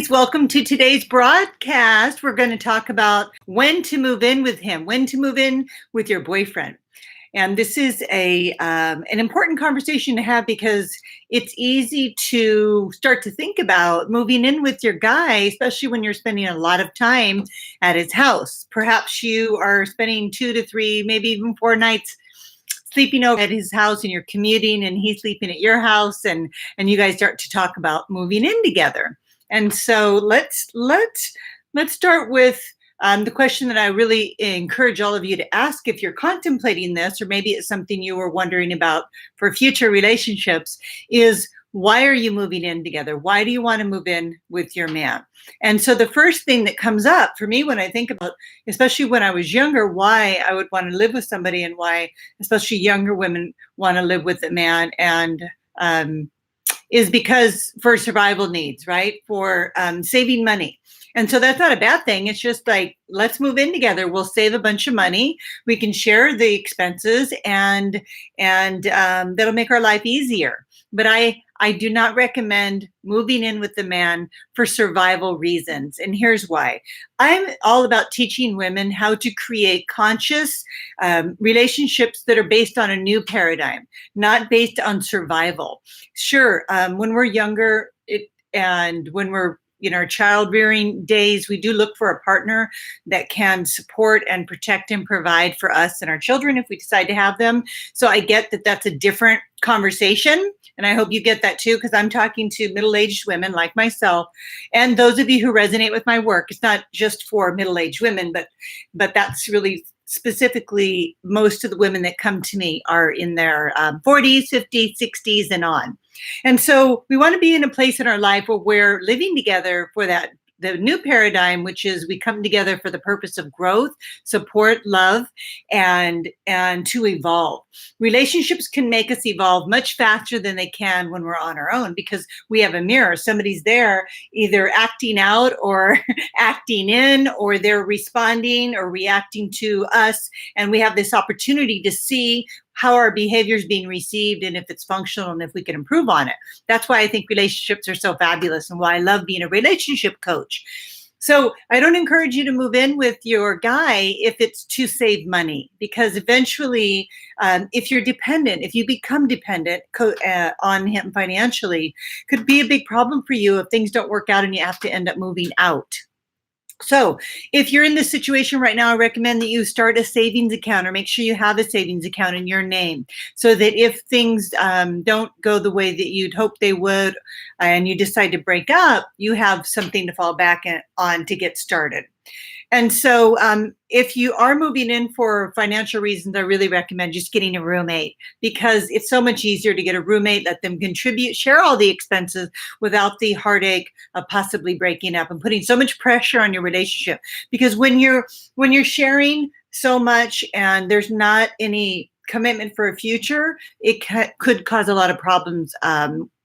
ladies, welcome to today's broadcast. We're going to talk about when to move in with him, when to move in with your boyfriend. And this is an important conversation to have because it's easy to start to think about moving in with your guy, especially when you're spending a lot of time at his house. Perhaps you are spending 2 to 3, maybe even 4 nights sleeping over at his house, and you're commuting and he's sleeping at your house, and you guys start to talk about moving in together. And so let's start with the question that I really encourage all of you to ask if you're contemplating this, or maybe it's something you were wondering about for future relationships, is why are you moving in together? Why do you want to move in with your man? And so the first thing that comes up for me when I think about, especially when I was younger, why I would want to live with somebody, and why especially younger women want to live with a man, and is because for survival needs, right? For saving money. And so that's not a bad thing. It's just like, let's move in together. We'll save a bunch of money. We can share the expenses, and that'll make our life easier. But I do not recommend moving in with the man for survival reasons. And here's why. I'm all about teaching women how to create conscious relationships that are based on a new paradigm, not based on survival. Sure, when we're younger and when we're in our child rearing days, we do look for a partner that can support and protect and provide for us and our children if we decide to have them. So I get that that's a different conversation. And I hope you get that too, because I'm talking to middle-aged women like myself, and those of you who resonate with my work. It's not just for middle-aged women, but that's really specifically most of the women that come to me are in their 40s, 50s, 60s, and on. And so we want to be in a place in our life where we're living together for the new paradigm, which is we come together for the purpose of growth, support, love, and to evolve. Relationships can make us evolve much faster than they can when we're on our own, because we have a mirror. Somebody's there either acting out or acting in, or they're responding or reacting to us. And we have this opportunity to see how our behavior is being received, and if it's functional, and if we can improve on it. That's why I think relationships are so fabulous, and why I love being a relationship coach. So I don't encourage you to move in with your guy if it's to save money, because eventually, if you're dependent, if you become dependent on him financially, could be a big problem for you if things don't work out and you have to end up moving out. So if you're in this situation right now, I recommend that you start a savings account, or make sure you have a savings account in your name, so that if things don't go the way that you'd hope they would, and you decide to break up, you have something to fall back on to get started. And so if you are moving in for financial reasons, I really recommend just getting a roommate, because it's so much easier to get a roommate, let them contribute, share all the expenses without the heartache of possibly breaking up and putting so much pressure on your relationship. Because when you're sharing so much and there's not any commitment for a future, it could cause a lot of problems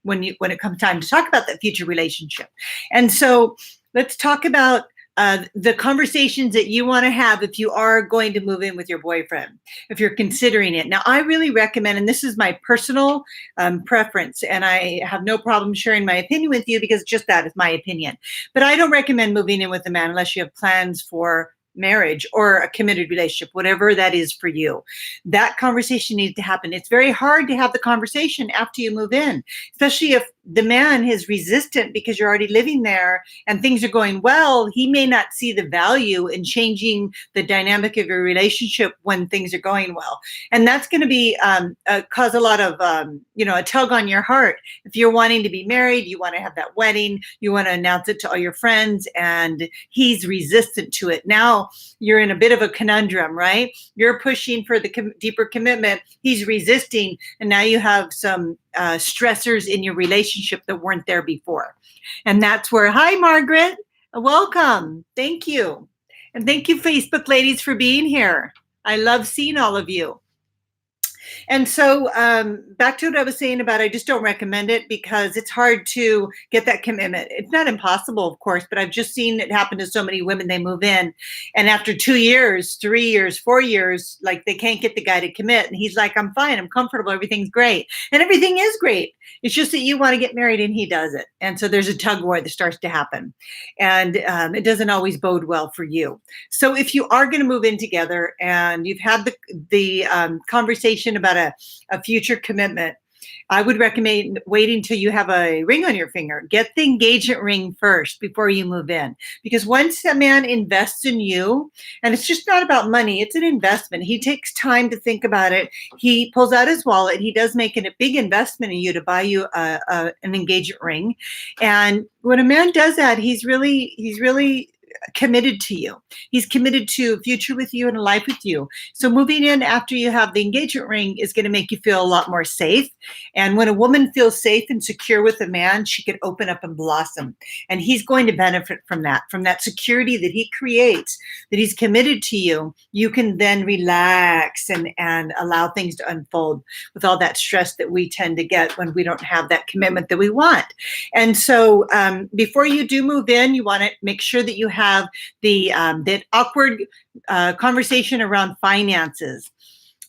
when it comes time to talk about that future relationship. And so let's talk about the conversations that you want to have if you are going to move in with your boyfriend, if you're considering it. Now, I really recommend, and this is my personal preference, and I have no problem sharing my opinion with you, because just that is my opinion. But I don't recommend moving in with a man unless you have plans for marriage or a committed relationship, whatever that is for you. That conversation needs to happen. It's very hard to have the conversation after you move in, especially if the man is resistant because you're already living there and things are going well. He may not see the value in changing the dynamic of your relationship when things are going well. And that's going to be cause a lot of, a tug on your heart. If you're wanting to be married, you want to have that wedding, you want to announce it to all your friends, and he's resistant to it. Now you're in a bit of a conundrum, right? You're pushing for the deeper commitment. He's resisting. And now you have some stressors in your relationship that weren't there before. And that's where, hi, Margaret, welcome. Thank you. And thank you, Facebook ladies, for being here. I love seeing all of you. And so back to what I was saying about I just don't recommend it because it's hard to get that commitment. It's not impossible, of course, but I've just seen it happen to so many women. They move in, and after 2 years, 3 years, 4 years, like they can't get the guy to commit. And he's like, I'm fine, I'm comfortable, everything's great. And everything is great. It's just that you want to get married and he doesn't. And so there's a tug war that starts to happen. And it doesn't always bode well for you. So if you are going to move in together and you've had the conversation about a future commitment, I would recommend waiting till you have a ring on your finger. Get the engagement ring first before you move in. Because once a man invests in you, and it's just not about money, it's an investment. He takes time to think about it. He pulls out his wallet. He does make a big investment in you to buy you an engagement ring. And when a man does that, he's really committed to you. He's committed to a future with you and a life with you. So moving in after you have the engagement ring is going to make you feel a lot more safe. And when a woman feels safe and secure with a man, she can open up and blossom. And he's going to benefit from that security that he creates, that he's committed to you. You can then relax and allow things to unfold with all that stress that we tend to get when we don't have that commitment that we want. And so before you do move in, you want to make sure that you have that awkward conversation around finances.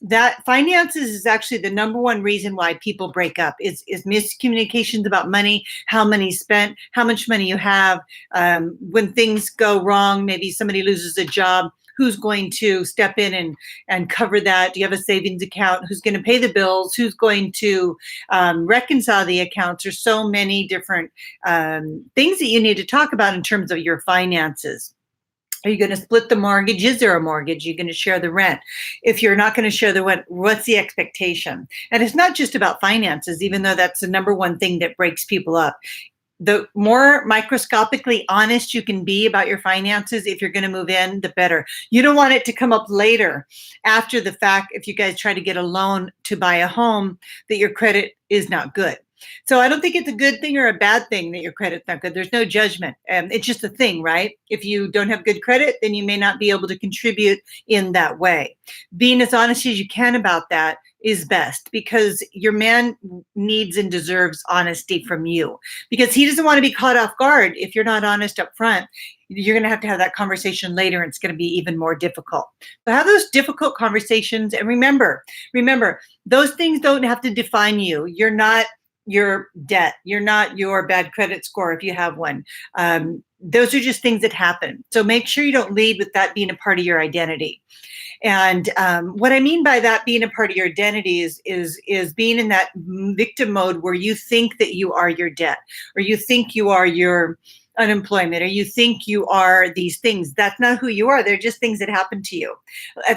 That finances is actually the number one reason why people break up is miscommunications about money, how money's spent, how much money you have. When things go wrong, maybe somebody loses a job, who's going to step in and cover that? Do you have a savings account? Who's going to pay the bills? Who's going to reconcile the accounts? There's so many different things that you need to talk about in terms of your finances. Are you going to split the mortgage? Is there a mortgage? Are you going to share the rent? If you're not going to share the rent, what's the expectation? And it's not just about finances, even though that's the number one thing that breaks people up. The more microscopically honest you can be about your finances, if you're going to move in, the better. You don't want it to come up later after the fact, if you guys try to get a loan to buy a home, that your credit is not good. So I don't think it's a good thing or a bad thing that your credit's not good. There's no judgment. It's just a thing, right? If you don't have good credit, then you may not be able to contribute in that way. Being as honest as you can about that is best, because your man needs and deserves honesty from you, because he doesn't want to be caught off guard. If you're not honest up front, you're going to have that conversation later, and it's going to be even more difficult. So have those difficult conversations, and remember, those things don't have to define you. You're not your debt. You're not your bad credit score if you have one. Those are just things that happen. So make sure you don't lead with that being a part of your identity. And what I mean by that being a part of your identity is being in that victim mode where you think that you are your debt, or you think you are your unemployment, or you think you are these things. That's not who you are. They're just things that happen to you.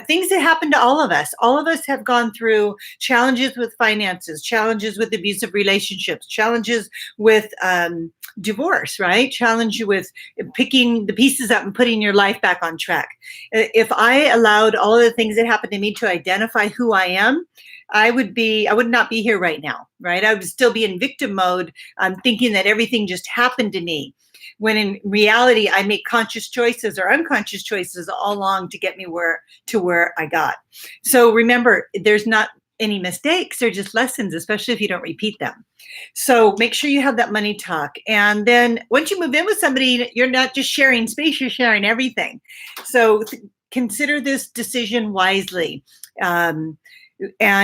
Things that happen to all of us. All of us have gone through challenges with finances, challenges with abusive relationships, challenges with divorce, right? Challenge with picking the pieces up and putting your life back on track. If I allowed all of the things that happened to me to identify who I am, I would not be here right now, right? I would still be in victim mode, thinking that everything just happened to me, when in reality, I make conscious choices or unconscious choices all along to get me where I got. So remember, there's not any mistakes, they're just lessons, especially if you don't repeat them. So make sure you have that money talk. And then once you move in with somebody, you're not just sharing space, you're sharing everything. So consider this decision wisely. And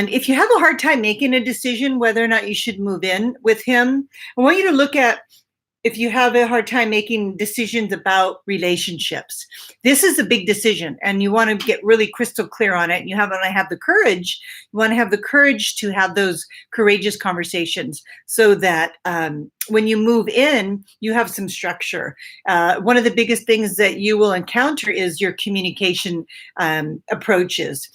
if you have a hard time making a decision whether or not you should move in with him, I want you to look at, if you have a hard time making decisions about relationships, this is a big decision, and you want to get really crystal clear on it. And you want to have the courage. You want to have the courage to have those courageous conversations, so that when you move in, you have some structure. One of the biggest things that you will encounter is your communication approaches,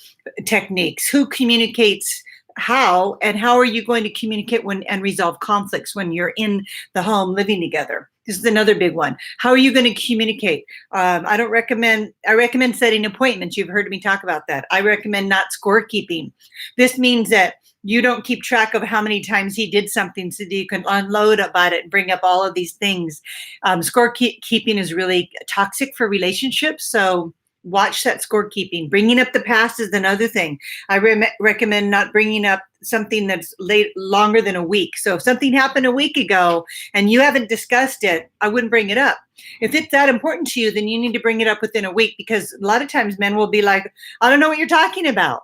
techniques. Who communicates how, and how are you going to communicate and resolve conflicts when you're in the home living together? This is another big one. How are you going to communicate? I recommend setting appointments. You've heard me talk about that. I recommend not scorekeeping. This means that you don't keep track of how many times he did something, so that you can unload about it and bring up all of these things. Scorekeeping is really toxic for relationships. So watch that scorekeeping. Bringing up the past is another thing. I recommend not bringing up something that's longer than a week. So if something happened a week ago and you haven't discussed it, I wouldn't bring it up. If it's that important to you, then you need to bring it up within a week, because a lot of times men will be like, I don't know what you're talking about.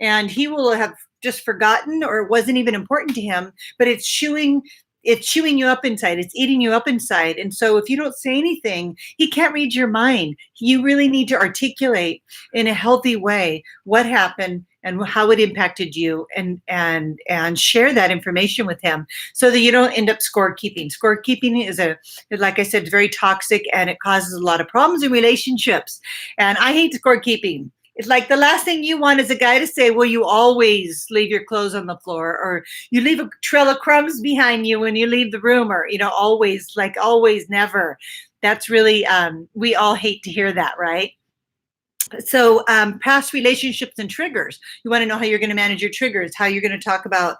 And he will have just forgotten, or it wasn't even important to him, but it's chewing you up inside. It's eating you up inside. And so if you don't say anything, he can't read your mind. You really need to articulate in a healthy way what happened and how it impacted you, and share that information with him, so that you don't end up scorekeeping. Scorekeeping is, like I said, it's very toxic, and it causes a lot of problems in relationships. And I hate scorekeeping. It's like the last thing you want is a guy to say, well, you always leave your clothes on the floor, or you leave a trail of crumbs behind you when you leave the room, or, always, like always, never. That's really, we all hate to hear that, right? So past relationships and triggers. You want to know how you're going to manage your triggers, how you're going to talk about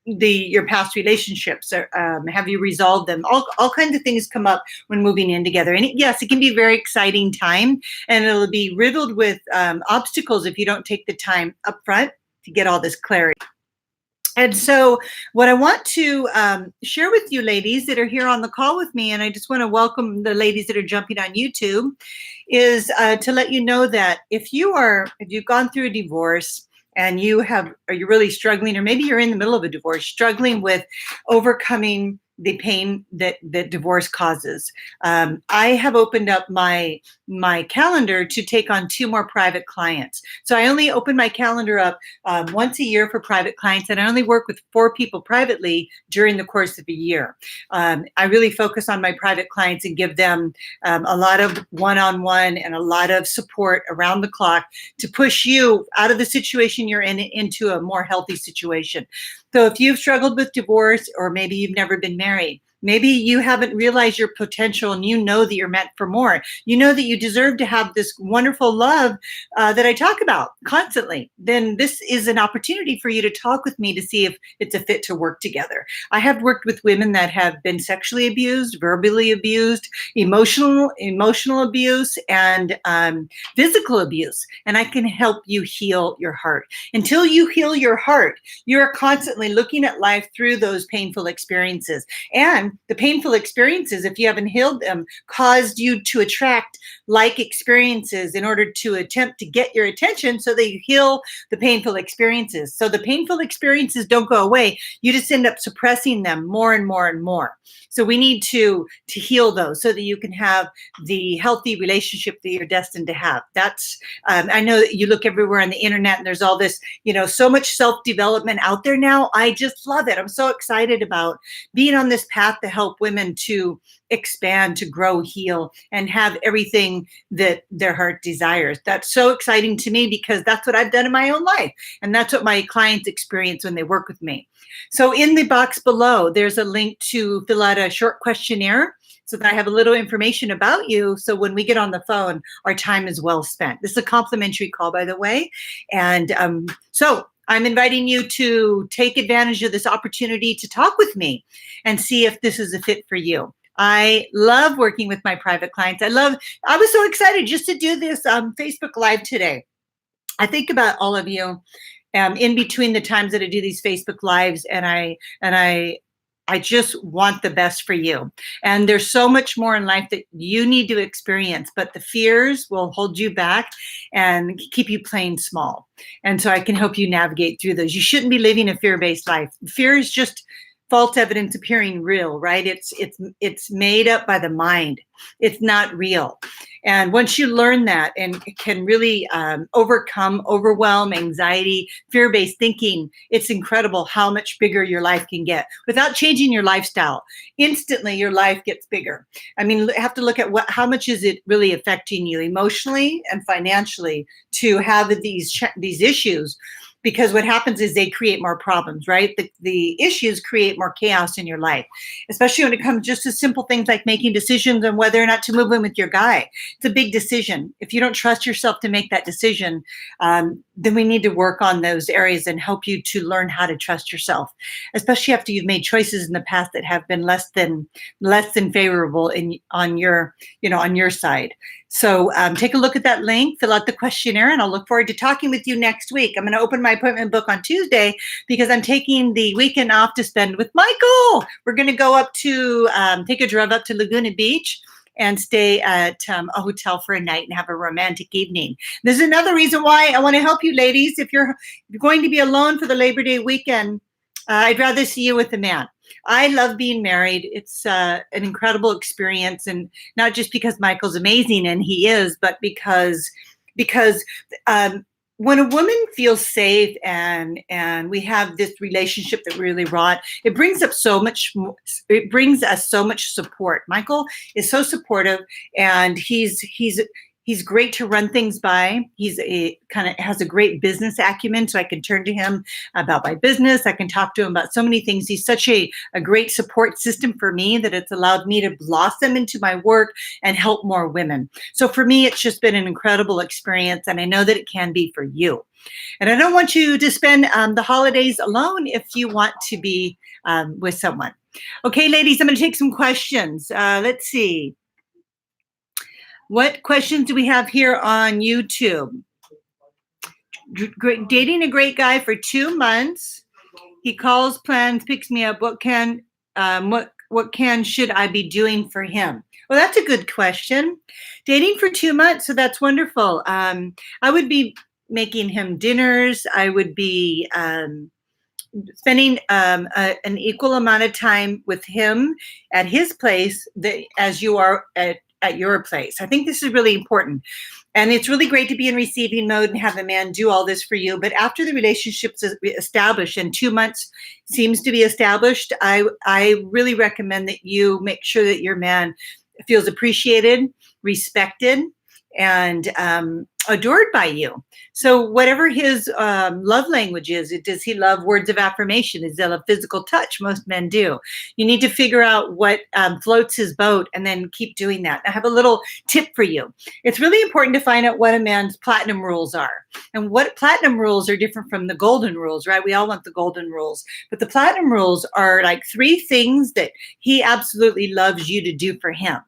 your past relationships, or have you resolved them? All kinds of things come up when moving in together. And yes, it can be a very exciting time, and it'll be riddled with obstacles if you don't take the time up front to get all this clarity. And so what I want to share with you ladies that are here on the call with me, and I just want to welcome the ladies that are jumping on YouTube, is to let you know that if you've gone through a divorce and you're really struggling, or maybe you're in the middle of a divorce, struggling with overcoming the pain that divorce causes. I have opened up my calendar to take on 2 more private clients. So I only open my calendar up once a year for private clients, and I only work with 4 people privately during the course of a year. I really focus on my private clients and give them a lot of one-on-one and a lot of support around the clock to push you out of the situation you're in into a more healthy situation. So if you've struggled with divorce, or maybe you've never been married, maybe you haven't realized your potential, and you know that you're meant for more. You know that you deserve to have this wonderful love that I talk about constantly. Then this is an opportunity for you to talk with me to see if it's a fit to work together. I have worked with women that have been sexually abused, verbally abused, emotional abuse, and physical abuse. And I can help you heal your heart. Until you heal your heart, you're constantly looking at life through those painful experiences. And the painful experiences, if you haven't healed them, caused you to attract like experiences in order to attempt to get your attention, so that you heal the painful experiences. So the painful experiences don't go away. You just end up suppressing them more and more and more. So we need to heal those, so that you can have the healthy relationship that you're destined to have. That's, I know that you look everywhere on the internet, and there's all this, so much self-development out there now. I just love it. I'm so excited about being on this path to help women to expand, to grow, heal, and have everything that their heart desires. That's so exciting to me, because that's what I've done in my own life. And that's what my clients experience when they work with me. So in the box below, there's a link to fill out a short questionnaire, so that I have a little information about you. So when we get on the phone, our time is well spent. This is a complimentary call, by the way. And so I'm inviting you to take advantage of this opportunity to talk with me and see if this is a fit for you. I love working with my private clients. I was so excited just to do this Facebook Live today. I think about all of you in between the times that I do these Facebook Lives, and I just want the best for you. And there's so much more in life that you need to experience, but the fears will hold you back and keep you playing small. And so I can help you navigate through those. You shouldn't be living a fear-based life. Fear is just false evidence appearing real, right? It's made up by the mind. It's not real. And once you learn that and can really overwhelm, anxiety, fear-based thinking, it's incredible how much bigger your life can get without changing your lifestyle. Instantly, your life gets bigger. I mean, you have to look at how much is it really affecting you emotionally and financially to have these issues. Because what happens is they create more problems, right? The issues create more chaos in your life, especially when it comes just to simple things like making decisions on whether or not to move in with your guy. It's a big decision. If you don't trust yourself to make that decision, then we need to work on those areas and help you to learn how to trust yourself, especially after you've made choices in the past that have been less than favorable on your on your side. So take a look at that link, fill out the questionnaire, and I'll look forward to talking with you next week. I'm going to open my appointment book on Tuesday because I'm taking the weekend off to spend with Michael. We're going to go up to take a drive up to Laguna Beach and stay at a hotel for a night and have a romantic evening. There's another reason why I want to help you, ladies. If you're going to be alone for the Labor Day weekend, I'd rather see you with a man. I love being married. It's an incredible experience, and not just because Michael's amazing, and he is, but because when a woman feels safe and we have this relationship that really wrought, it brings up so much. It brings us so much support. Michael is so supportive, and he's great to run things by. He's kind of has a great business acumen, so I can turn to him about my business. I can talk to him about so many things. He's such a great support system for me that it's allowed me to blossom into my work and help more women. So for me, it's just been an incredible experience, and I know that it can be for you. And I don't want you to spend the holidays alone if you want to be with someone. Okay, ladies, I'm going to take some questions. Let's see. What questions do we have here on YouTube? Dating a great guy for 2 months. He calls, plans, picks me up. What can should I be doing for him? Well, that's a good question. Dating for 2 months, so that's wonderful. I would be making him dinners. I would be spending an equal amount of time with him at his place as you are at your place. I think this is really important. And it's really great to be in receiving mode and have a man do all this for you. But after the relationship's established and 2 months seems to be established, I really recommend that you make sure that your man feels appreciated, respected, and adored by you. So whatever his love language is, does he love words of affirmation? Does he love physical touch? Most men do. You need to figure out what floats his boat and then keep doing that. I have a little tip for you. It's really important to find out what a man's platinum rules are. And what platinum rules are different from the golden rules, right? We all want the golden rules. But the platinum rules are like 3 things that he absolutely loves you to do for him.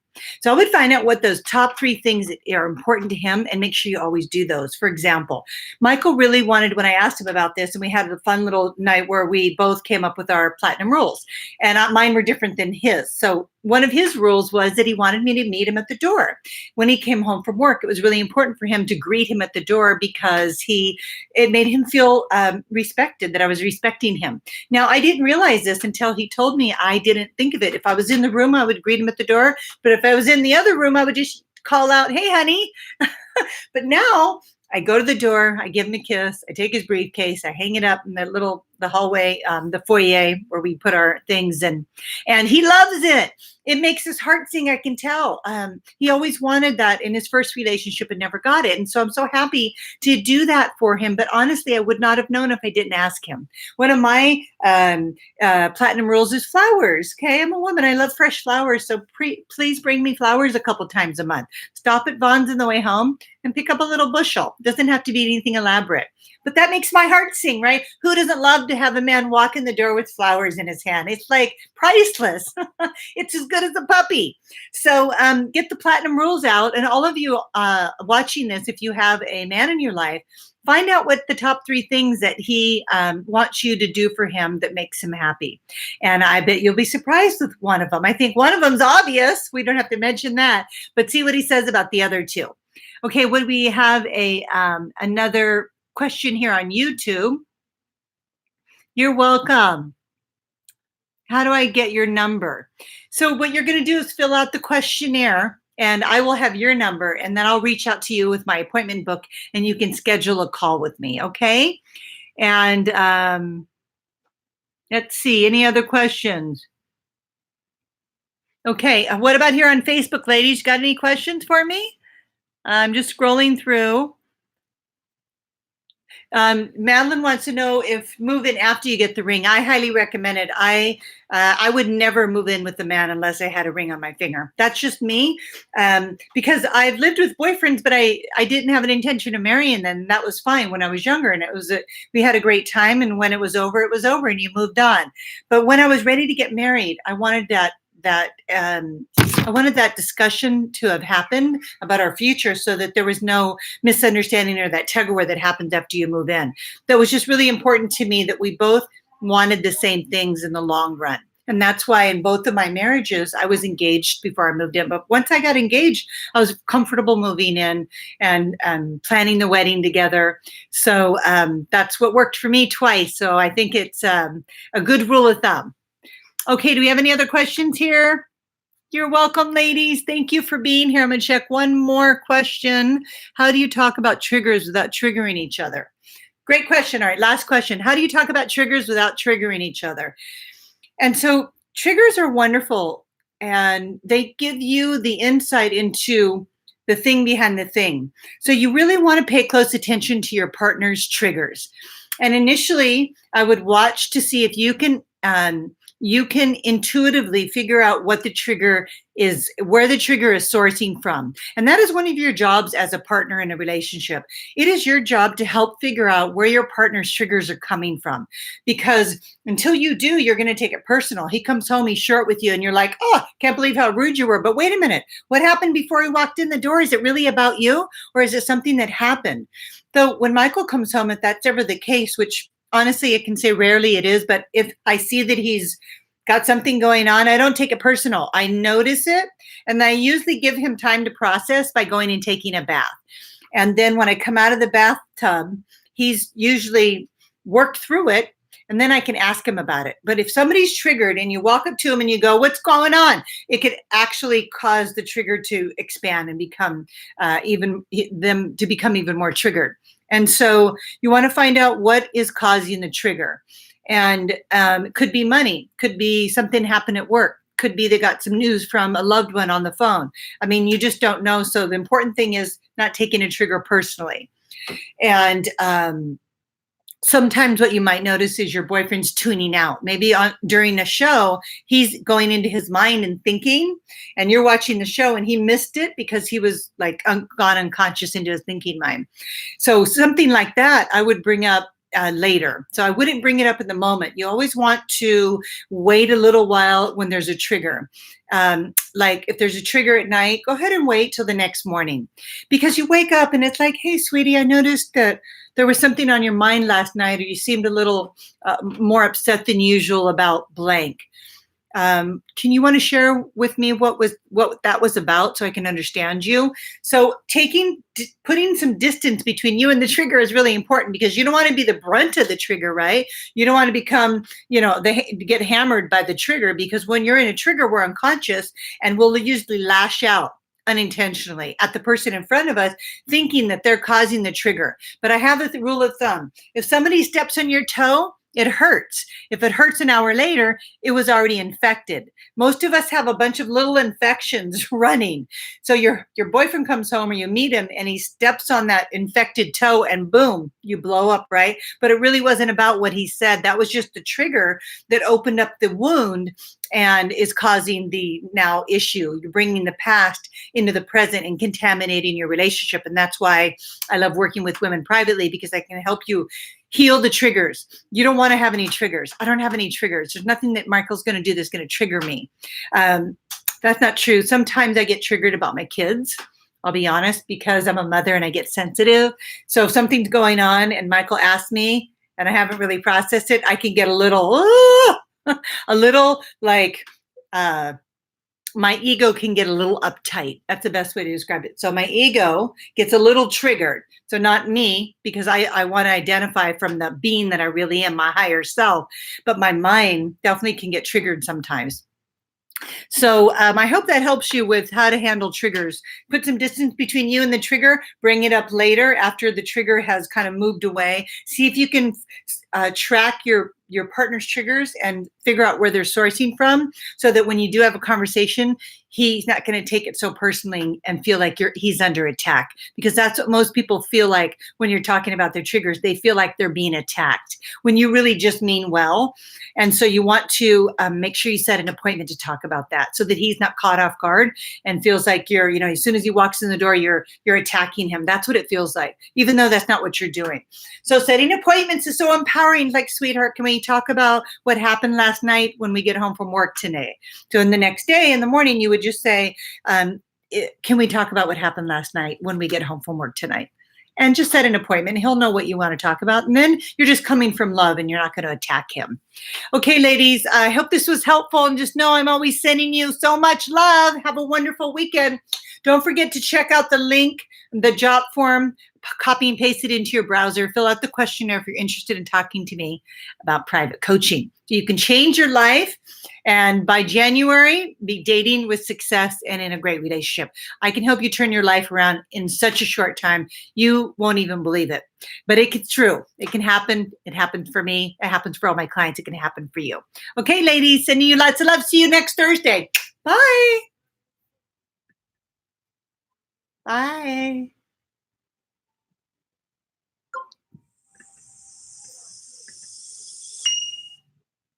So I would find out what those top 3 things that are important to him and make sure you always do those. For example, Michael really wanted, when I asked him about this, and we had a fun little night where we both came up with our platinum rules, and mine were different than his. So one of his rules was that he wanted me to meet him at the door. When he came home from work, it was really important for him to greet him at the door because it made him feel respected, that I was respecting him. Now, I didn't realize this until he told me. I didn't think of it. If I was in the room, I would greet him at the door. But if I was in the other room, I would just call out, "Hey, honey." But now I go to the door, I give him a kiss, I take his briefcase, I hang it up in the hallway, the foyer where we put our things, and he loves it. It makes his heart sing, I can tell. He always wanted that in his first relationship and never got it. And so I'm so happy to do that for him. But honestly, I would not have known if I didn't ask him. One of my platinum rules is flowers. Okay, I'm a woman. I love fresh flowers. So please bring me flowers a couple times a month. Stop at Vaughn's on the way home and pick up a little bushel. Doesn't have to be anything elaborate. But that makes my heart sing, right? Who doesn't love to have a man walk in the door with flowers in his hand? It's like priceless. It's as good as a puppy. So get the platinum rules out. And all of you watching this, if you have a man in your life, find out what the top 3 things that he wants you to do for him that makes him happy. And I bet you'll be surprised with one of them. I think one of them's obvious. We don't have to mention that. But see what he says about the other 2. Okay, would we have another question here on YouTube? You're welcome. How do I get your number? So what you're going to do is fill out the questionnaire, and I will have your number, and then I'll reach out to you with my appointment book, and you can schedule a call with me, okay? And let's see, any other questions? Okay, what about here on Facebook, ladies? Got any questions for me? I'm just scrolling through. Madeline wants to know if move in after you get the ring. I highly recommend it. I would never move in with a man unless I had a ring on my finger. That's just me, because I've lived with boyfriends, but I didn't have an intention of marrying them. That was fine when I was younger, and we had a great time. And when it was over, and you moved on. But when I was ready to get married, I wanted that discussion to have happened about our future, so that there was no misunderstanding or that tug of war that happens after you move in. That was just really important to me, that we both wanted the same things in the long run. And that's why in both of my marriages, I was engaged before I moved in. But once I got engaged, I was comfortable moving in and planning the wedding together. So that's what worked for me twice. So I think it's a good rule of thumb. Okay, do we have any other questions here? You're welcome, ladies. Thank you for being here. I'm going to check one more question. How do you talk about triggers without triggering each other? Great question. All right, last question. How do you talk about triggers without triggering each other? And so triggers are wonderful, and they give you the insight into the thing behind the thing. So you really want to pay close attention to your partner's triggers. And initially, I would watch to see if you can intuitively figure out what the trigger is, where the trigger is sourcing from. And that is one of your jobs as a partner in a relationship. It is your job to help figure out where your partner's triggers are coming from. Because until you do, you're going to take it personal. He comes home, he's short with you, and you're like, oh, can't believe how rude you were. But wait a minute, what happened before he walked in the door? Is it really about you? Or is it something that happened? Though when Michael comes home, if that's ever the case, which honestly, I can say rarely it is, but if I see that he's got something going on, I don't take it personal. I notice it, and I usually give him time to process by going and taking a bath. And then when I come out of the bathtub, he's usually worked through it, and then I can ask him about it. But if somebody's triggered and you walk up to him and you go, what's going on? It could actually cause the trigger to expand and become even more triggered. And so you want to find out what is causing the trigger. And it could be money, could be something happened at work, could be they got some news from a loved one on the phone. I mean, you just don't know. So the important thing is not taking a trigger personally. And sometimes what you might notice is your boyfriend's tuning out. Maybe during a show, he's going into his mind and thinking, and you're watching the show and he missed it because he was like gone unconscious into his thinking mind. So something like that, I would bring up later. So I wouldn't bring it up in the moment. You always want to wait a little while when there's a trigger. Like if there's a trigger at night, go ahead and wait till the next morning, because you wake up and it's like, hey, sweetie, I noticed that there was something on your mind last night, or you seemed a little more upset than usual about blank. Can you want to share with me what that was about so I can understand you? So putting some distance between you and the trigger is really important, because you don't want to be the brunt of the trigger, right? You don't want to become, get hammered by the trigger, because when you're in a trigger, we're unconscious and we'll usually lash out unintentionally at the person in front of us, thinking that they're causing the trigger. But I have a rule of thumb. If somebody steps on your toe, it hurts. If it hurts an hour later, it was already infected. Most of us have a bunch of little infections running. So your boyfriend comes home or you meet him and he steps on that infected toe and boom, you blow up, right? But it really wasn't about what he said. That was just the trigger that opened up the wound and is causing the now issue. You're bringing the past into the present and contaminating your relationship. And that's why I love working with women privately, because I can help you heal the triggers. You don't want to have any triggers. I don't have any triggers. There's nothing that Michael's going to do that's going to trigger me. That's not true. Sometimes I get triggered about my kids. I'll be honest, because I'm a mother and I get sensitive. So if something's going on and Michael asks me and I haven't really processed it, I can get a little like, my ego can get a little uptight. That's the best way to describe it. So my ego gets a little triggered. So not me, because I want to identify from the being that I really am, my higher self. But my mind definitely can get triggered sometimes. So I hope that helps you with how to handle triggers. Put some distance between you and the trigger. Bring it up later after the trigger has kind of moved away. See if you can track your partner's triggers and figure out where they're sourcing from, so that when you do have a conversation, he's not going to take it so personally and feel like he's under attack, because that's what most people feel like when you're talking about their triggers. They feel like they're being attacked when you really just mean well. And so you want to make sure you set an appointment to talk about that, so that he's not caught off guard and feels like you're, as soon as he walks in the door, you're attacking him. That's what it feels like, even though that's not what you're doing. So setting appointments is so empowering. Like, sweetheart, can we talk about what happened last night when we get home from work today? So in the next day, in the morning, you would just say, can we talk about what happened last night when we get home from work tonight? And just set an appointment. He'll know what you want to talk about. And then you're just coming from love and you're not going to attack him. Okay, ladies, I hope this was helpful. And just know I'm always sending you so much love. Have a wonderful weekend. Don't forget to check out the link, the job form, copy and paste it into your browser. Fill out the questionnaire if you're interested in talking to me about private coaching. So you can change your life, and by January, be dating with success and in a great relationship. I can help you turn your life around in such a short time. You won't even believe it, but it's true. It can happen. It happened for me. It happens for all my clients. It can happen for you. Okay, ladies, sending you lots of love. See you next Thursday. Bye. Bye.